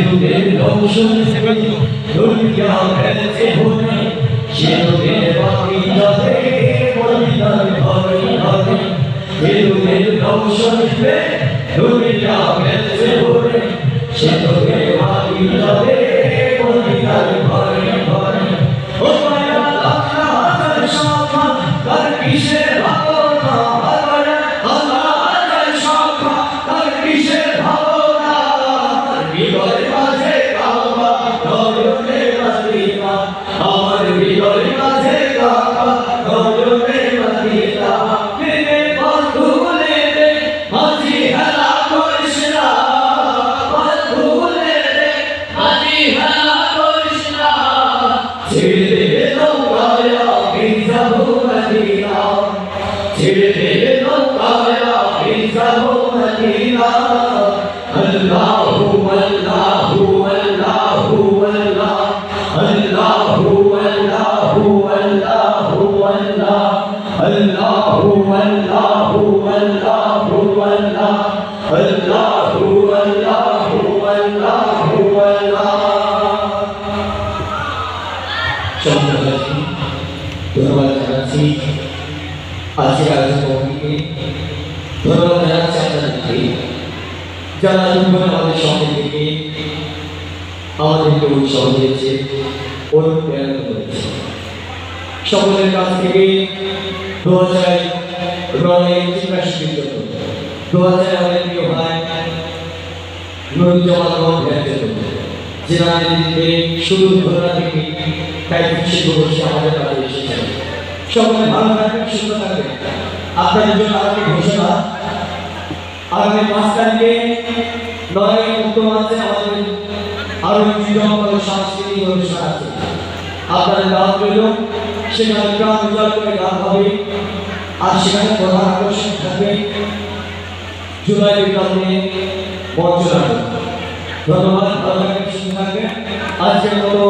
সেতুদের দর্শন দুনিয়া ভেসে ভরে সেতুদের বাকি যাবে বলিদান ঘরে ঘরে সেতুদের দর্শন দুনিয়া ভেসে ভরে সেতুদের বাকি যাবে বলিদান ঘরে ঘরে ও মায়া আল্লাহ সখা তার কিসের ভাবনা আল্লাহ সখা তার কিসের ভাবনা হৃদয় মাঝে কাবা নয়নে মদিনা আমার হৃদয় মাঝে কাবা নয়নে মদিনা মেরে বন্ধু রে মাঝি হেলা করিস না বন্ধু রে মাঝি হেলা করিস না ছেড়ে দে নৌকায় আমি যাবো মদিনা ছেড়ে দে নৌকায় আমি যাবো Medina Allahu Allahu Allahu Allah Allahu Allahu Allahu Allah Allahu Allahu Allahu Allah Allahu Allahu Allahu Allah Shukran ধন্যবাদ জানাচ্ছি আজকের আয়োজন কমিটিকে ধন্যবাদ জানাচ্ছি আপনাদেরকে যারা আমাদের সঙ্গে থেকে আমাদেরকে উৎসাহ দিয়েছে অনুপ্রেরণা করেছে সকলের কাছ থেকে 2000 চিত্রাশিল্পীর জন্য 2000 আমাদের প্রিয় ভাই নুরুজ্জামান জন্য যারা দিকে শুরু ঘটনা থেকে তাই শিল্প বসে আমাদের কাছে এসেছেন সকলে ভালো থাকবেন সুস্থ থাকবেন আপনাদের জন্য আরেকটি ঘোষণা আগামী 5 তারিখে নয় উত্তর মাসে আমাদের আরো বিভিন্ন সাংস্কৃতিক অনুষ্ঠান আছে আপনাদের দাওয়াত রইল সেখানে গ্রাম উজাড় করে গান হবে আর সেখানে প্রধান আকর্ষণ থাকবে জুলাই বিপ্লবে মঞ্চ নাটক ধন্যবাদ ভালো থাকবেন সুস্থ থাকবেন আজকের মতো